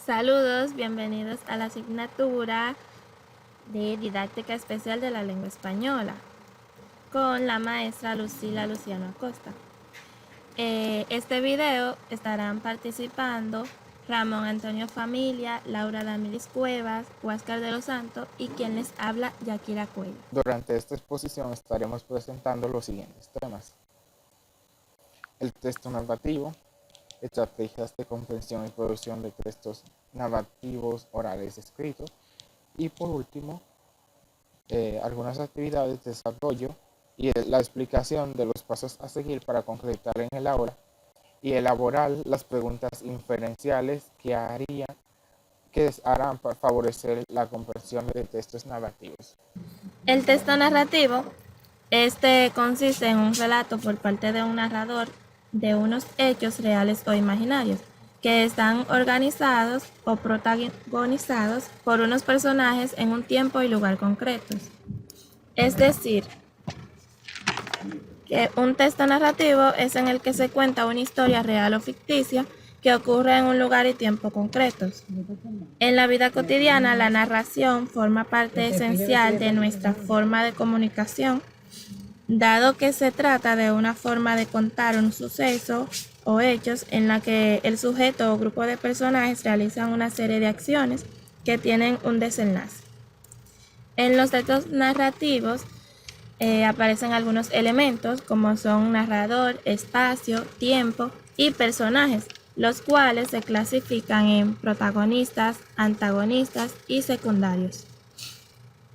Saludos, bienvenidos a la asignatura de Didáctica Especial de la Lengua Española con la maestra Lucila Luciano Acosta. Este video estarán participando Ramón Antonio Familia, Laura Damiris Cuevas, Huáscar de los Santos y quien les habla, Yakira Cuello. Durante esta exposición estaremos presentando los siguientes temas: el texto narrativo, estrategias de comprensión y producción de textos narrativos orales escritos y por último algunas actividades de desarrollo y la explicación de los pasos a seguir para concretar en el aula y elaborar las preguntas inferenciales que harán para favorecer la comprensión de textos narrativos. El texto narrativo consiste en un relato por parte de un narrador de unos hechos reales o imaginarios que están organizados o protagonizados por unos personajes en un tiempo y lugar concretos. Es decir, que un texto narrativo es en el que se cuenta una historia real o ficticia que ocurre en un lugar y tiempo concretos. En la vida cotidiana, la narración forma parte esencial de nuestra forma de comunicación, dado que se trata de una forma de contar un suceso o hechos en la que el sujeto o grupo de personajes realizan una serie de acciones que tienen un desenlace. En los textos narrativos aparecen algunos elementos como son narrador, espacio, tiempo y personajes, los cuales se clasifican en protagonistas, antagonistas y secundarios.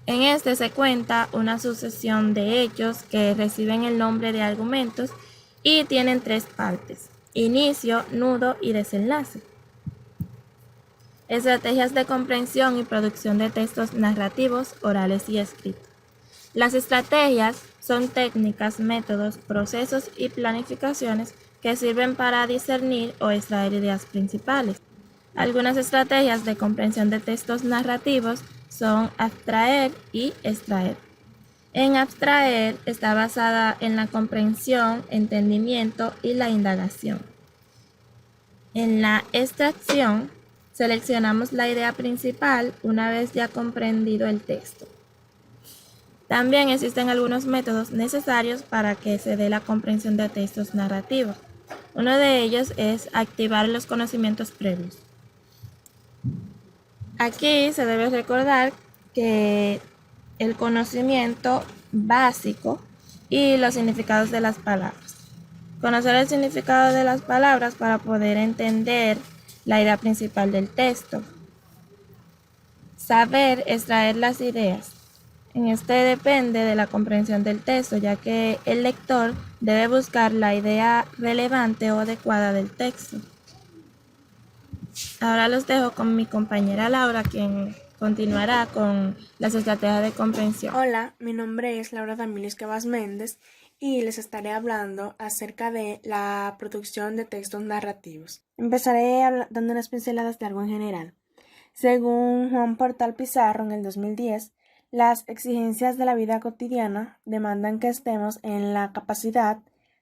En este se cuenta una sucesión de hechos que reciben el nombre de argumentos y tienen tres partes: inicio, nudo y desenlace. Estrategias de comprensión y producción de textos narrativos, orales y escritos. Las estrategias son técnicas, métodos, procesos y planificaciones que sirven para discernir o extraer ideas principales. Algunas estrategias de comprensión de textos narrativos son abstraer y extraer. En abstraer está basada en la comprensión, entendimiento y la indagación. En la extracción, seleccionamos la idea principal una vez ya comprendido el texto. También existen algunos métodos necesarios para que se dé la comprensión de textos narrativos. Uno de ellos es activar los conocimientos previos. Aquí se debe recordar que el conocimiento básico y los significados de las palabras. Conocer el significado de las palabras para poder entender la idea principal del texto. Saber extraer las ideas. En este depende de la comprensión del texto, ya que el lector debe buscar la idea relevante o adecuada del texto. Ahora los dejo con mi compañera Laura, quien continuará con las estrategias de comprensión. Hola, mi nombre es Laura Damiris Cuevas Méndez y les estaré hablando acerca de la producción de textos narrativos. Empezaré dando unas pinceladas de algo en general. Según Juan Portal Pizarro en el 2010, las exigencias de la vida cotidiana demandan que estemos en la capacidad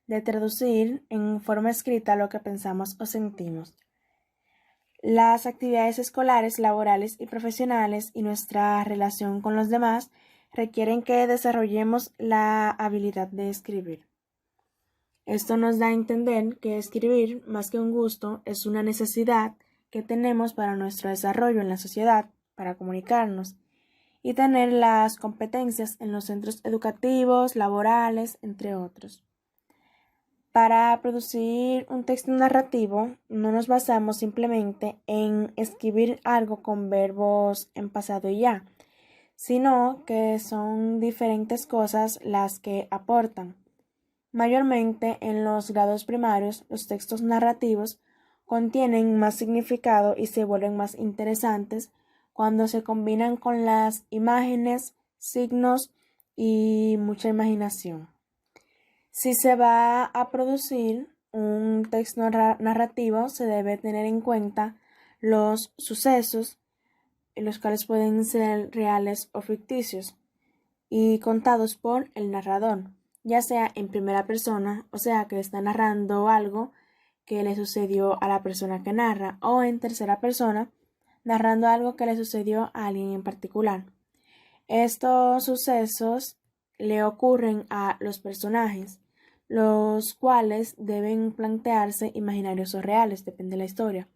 de traducir en forma escrita lo que pensamos o sentimos. Las actividades escolares, laborales y profesionales y nuestra relación con los demás requieren que desarrollemos la habilidad de escribir. Esto nos da a entender que escribir, más que un gusto, es una necesidad que tenemos para nuestro desarrollo en la sociedad, para comunicarnos y tener las competencias en los centros educativos, laborales, entre otros. Para producir un texto narrativo, no nos basamos simplemente en escribir algo con verbos en pasado y ya, sino que son diferentes cosas las que aportan. Mayormente en los grados primarios, los textos narrativos contienen más significado y se vuelven más interesantes cuando se combinan con las imágenes, signos y mucha imaginación. Si se va a producir un texto narrativo, se debe tener en cuenta los sucesos, los cuales pueden ser reales o ficticios, y contados por el narrador, ya sea en primera persona, o sea que está narrando algo que le sucedió a la persona que narra, o en tercera persona, narrando algo que le sucedió a alguien en particular. Estos sucesos le ocurren a los personajes, los cuales deben plantearse imaginarios o reales, depende de la historia.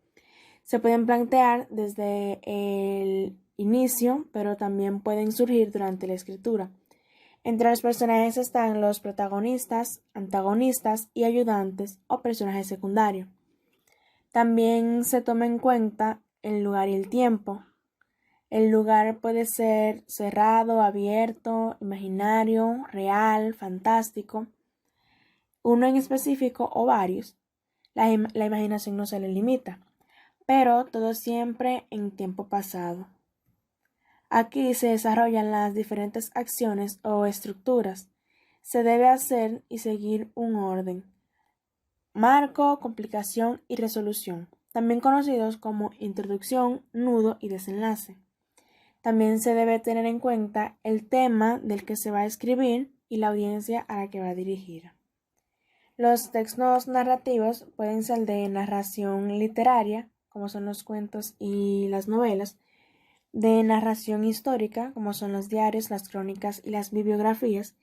Se pueden plantear desde el inicio, pero también pueden surgir durante la escritura. Entre los personajes están los protagonistas, antagonistas y ayudantes o personajes secundarios. También se toma en cuenta el lugar y el tiempo. El lugar puede ser cerrado, abierto, imaginario, real, fantástico, uno en específico o varios. La imaginación no se le limita, pero todo siempre en tiempo pasado. Aquí se desarrollan las diferentes acciones o estructuras. Se debe hacer y seguir un orden. Marco, complicación y resolución, también conocidos como introducción, nudo y desenlace. También se debe tener en cuenta el tema del que se va a escribir y la audiencia a la que va a dirigir. Los textos narrativos pueden ser de narración literaria, como son los cuentos y las novelas, de narración histórica, como son los diarios, las crónicas y las biografías,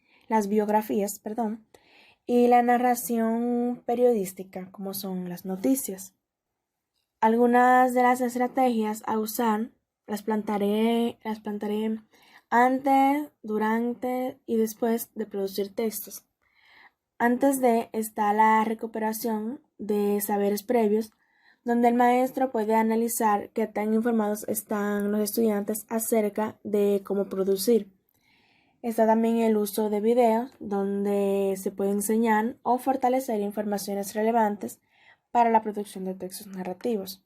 y la narración periodística, como son las noticias. Algunas de las estrategias a usar las plantaré antes, durante y después de producir textos. Antes de está la recuperación de saberes previos, donde el maestro puede analizar qué tan informados están los estudiantes acerca de cómo producir. Está también el uso de videos, donde se puede enseñar o fortalecer informaciones relevantes para la producción de textos narrativos.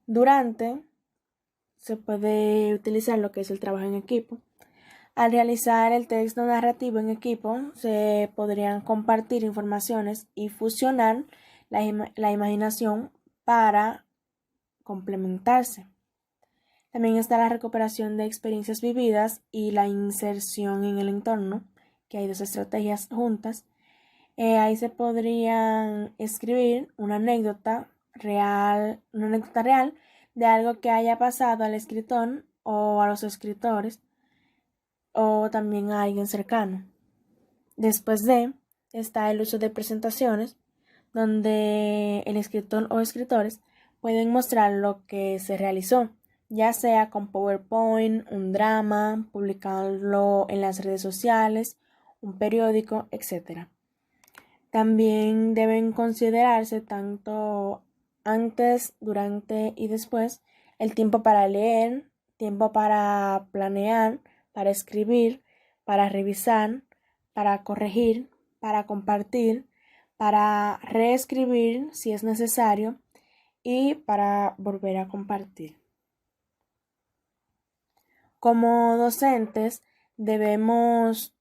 Durante, se puede utilizar lo que es el trabajo en equipo. Al realizar el texto narrativo en equipo, se podrían compartir informaciones y fusionar la imaginación para complementarse. También está la recuperación de experiencias vividas y la inserción en el entorno, que hay dos estrategias juntas. Ahí se podrían escribir una anécdota real de algo que haya pasado al escritor o a los escritores o también a alguien cercano. Después de está el uso de presentaciones, donde el escritor o escritores pueden mostrar lo que se realizó, ya sea con PowerPoint, un drama, publicarlo en las redes sociales, un periódico, etc. También deben considerarse tanto antes, durante y después el tiempo para leer, tiempo para planear, para escribir, para revisar, para corregir, para compartir, para reescribir si es necesario y para volver a compartir. Como docentes debemos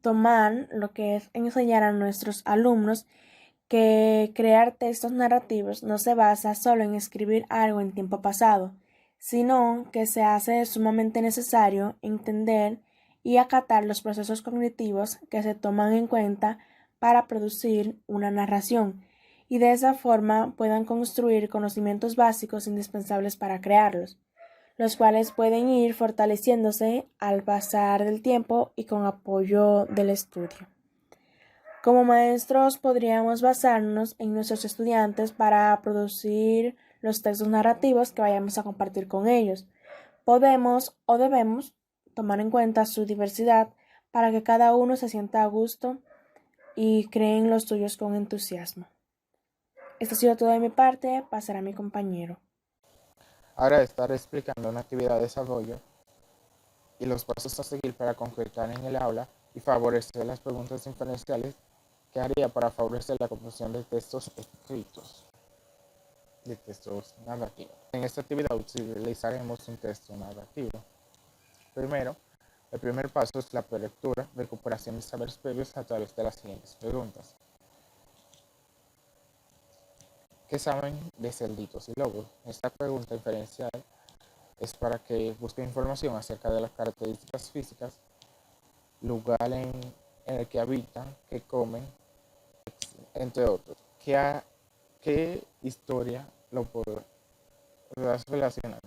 tomar lo que es enseñar a nuestros alumnos que crear textos narrativos no se basa solo en escribir algo en tiempo pasado, sino que se hace sumamente necesario entender y acatar los procesos cognitivos que se toman en cuenta para producir una narración y de esa forma puedan construir conocimientos básicos indispensables para crearlos, los cuales pueden ir fortaleciéndose al pasar del tiempo y con apoyo del estudio. Como maestros podríamos basarnos en nuestros estudiantes para producir los textos narrativos que vayamos a compartir con ellos. Podemos o debemos tomar en cuenta su diversidad para que cada uno se sienta a gusto y creen los suyos con entusiasmo. Esto ha sido todo de mi parte, pasará a mi compañero. Ahora estaré explicando una actividad de desarrollo y los pasos a seguir para concretar en el aula y favorecer las preguntas inferenciales que haría para favorecer la comprensión de textos escritos, de textos narrativos. En esta actividad utilizaremos un texto narrativo. Primero, el primer paso es la prelectura, recuperación de saberes previos a través de las siguientes preguntas. ¿Qué saben de cerditos y lobos? Esta pregunta inferencial es para que busquen información acerca de las características físicas, lugar en el que habitan, qué comen, entre otros. ¿Qué historia las relacionar.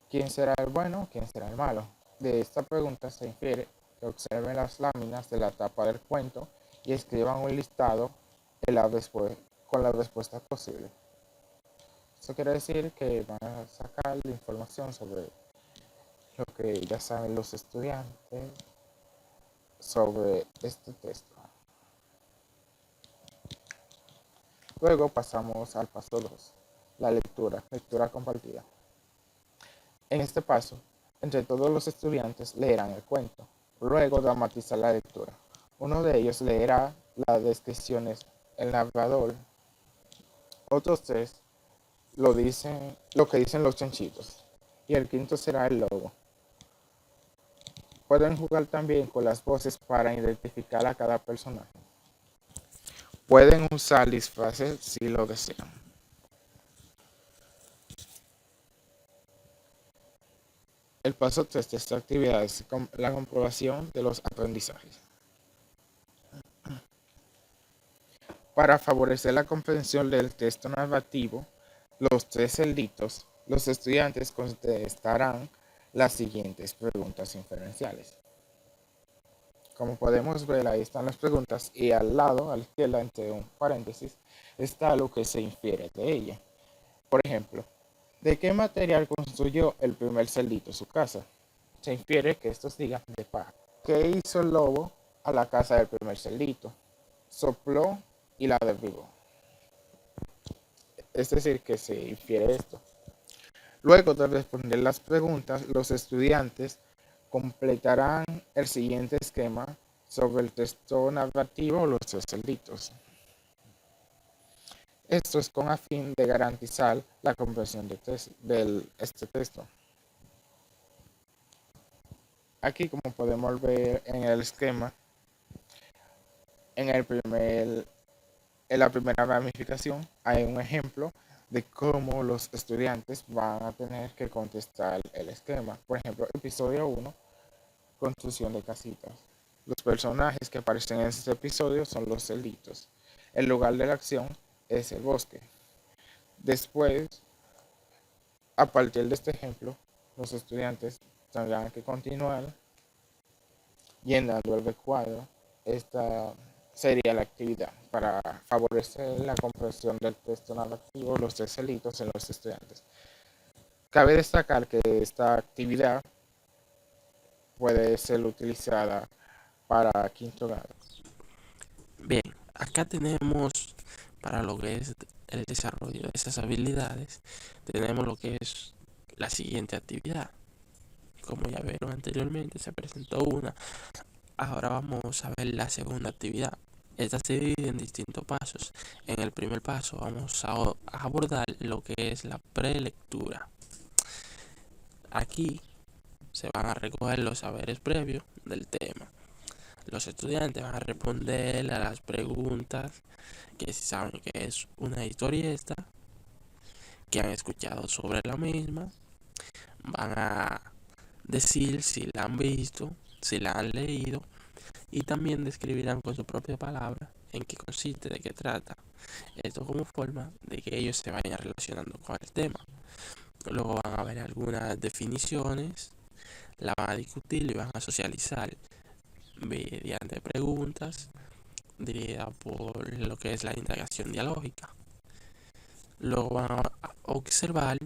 ¿Quién será el bueno? ¿Quién será el malo? De esta pregunta se infiere que observen las láminas de la tapa del cuento y escriban un listado con las respuestas posibles. Eso quiere decir que van a sacar la información sobre lo que ya saben los estudiantes sobre este texto. Luego pasamos al paso 2, la lectura compartida. En este paso, entre todos los estudiantes leerán el cuento, luego dramatizar la lectura. Uno de ellos leerá las descripciones, el narrador, otros tres lo que dicen los chanchitos, y el quinto será el lobo. Pueden jugar también con las voces para identificar a cada personaje. Pueden usar disfraces si lo desean. El paso 3 de esta actividad es la comprobación de los aprendizajes. Para favorecer la comprensión del texto narrativo, los 3 cerditos, los estudiantes contestarán las siguientes preguntas inferenciales. Como podemos ver, ahí están las preguntas y al lado, a la izquierda, entre un paréntesis, está lo que se infiere de ella. Por ejemplo, ¿de qué material construyó el primer cerdito su casa? Se infiere que estos digan de paja. ¿Qué hizo el lobo a la casa del primer cerdito? Sopló y la derribó. Es decir, que se infiere esto. Luego de responder las preguntas, los estudiantes completarán el siguiente esquema sobre el texto narrativo Los 3 cerditos. Esto es con a fin de garantizar la comprensión de este texto. Aquí, como podemos ver en el esquema, en la primera ramificación hay un ejemplo de cómo los estudiantes van a tener que contestar el esquema. Por ejemplo, episodio 1, construcción de casitas. Los personajes que aparecen en este episodio son los cerditos. El lugar de la acción es el bosque. Después, a partir de este ejemplo, los estudiantes tendrán que continuar llenando el recuadro. Esta sería la actividad para favorecer la comprensión del texto narrativo Los 3 cerditos en los estudiantes. Cabe destacar que esta actividad puede ser utilizada para quinto grado. Bien, acá tenemos para lo que es el desarrollo de esas habilidades, tenemos lo que es la siguiente actividad. Como ya vieron anteriormente, se presentó una. Ahora vamos a ver la segunda actividad. Esta se divide en distintos pasos. En el primer paso vamos a abordar lo que es la prelectura. Aquí se van a recoger los saberes previos del tema. Los estudiantes van a responder a las preguntas que si saben que es una historieta, que han escuchado sobre la misma, van a decir si la han visto, si la han leído, y también describirán con su propia palabra en qué consiste, de qué trata. Esto como forma de que ellos se vayan relacionando con el tema. Luego van a ver algunas definiciones, la van a discutir y van a socializar mediante preguntas dirigidas por lo que es la indagación dialógica. Luego van a observar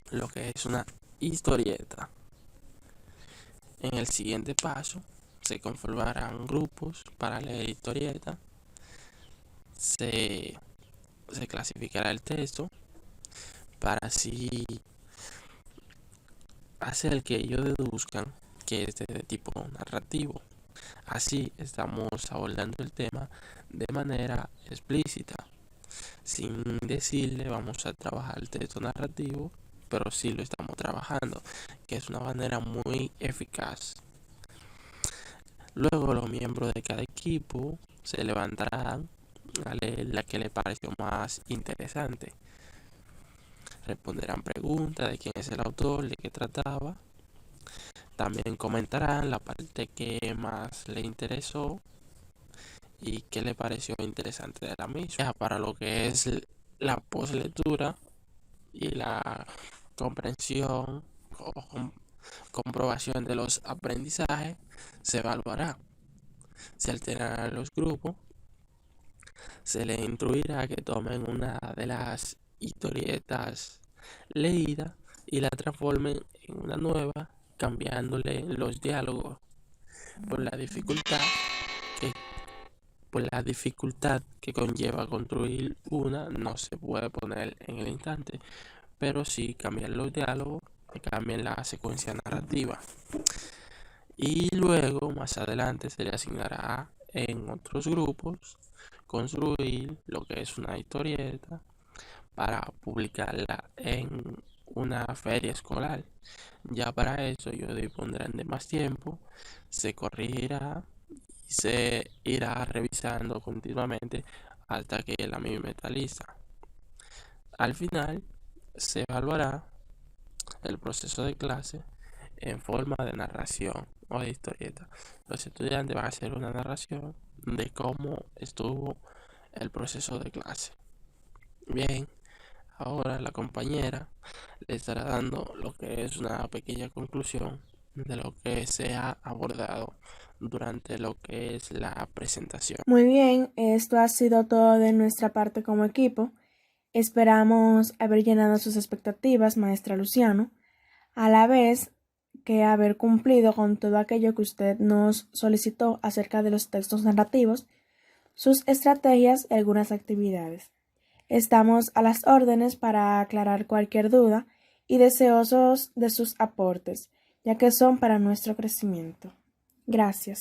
lo que es una historieta. En el siguiente paso se conformarán grupos para leer historieta. Se clasificará el texto para así hacer que ellos deduzcan que es de tipo narrativo. Así estamos abordando el tema de manera explícita. Sin decirle vamos a trabajar el texto narrativo, pero sí lo estamos trabajando, que es una manera muy eficaz. Luego los miembros de cada equipo se levantarán a leer la que les pareció más interesante. Responderán preguntas de quién es el autor, de qué trataba. También comentarán la parte que más le interesó y qué le pareció interesante de la misma. Ya para lo que es la postlectura, y la comprensión o comprobación de los aprendizajes se evaluará. Se alternarán los grupos, se les instruirá que tomen una de las historietas leídas y la transformen en una nueva, cambiándole los diálogos por la dificultad que conlleva construir una. No se puede poner en el instante, pero sí cambiar los diálogos, que cambien la secuencia narrativa. Y luego, más adelante, se le asignará en otros grupos construir lo que es una historieta para publicarla en una feria escolar. Ya para eso ellos dispondrán de más tiempo, se corregirá y se irá revisando continuamente hasta que la misma está lista. Al final se evaluará el proceso de clase en forma de narración o de historieta. Los estudiantes van a hacer una narración de cómo estuvo el proceso de clase. Bien, ahora la compañera le estará dando lo que es una pequeña conclusión de lo que se ha abordado durante lo que es la presentación. Muy bien, esto ha sido todo de nuestra parte como equipo. Esperamos haber llenado sus expectativas, maestra Luciano, a la vez que haber cumplido con todo aquello que usted nos solicitó acerca de los textos narrativos, sus estrategias y algunas actividades. Estamos a las órdenes para aclarar cualquier duda y deseosos de sus aportes, ya que son para nuestro crecimiento. Gracias.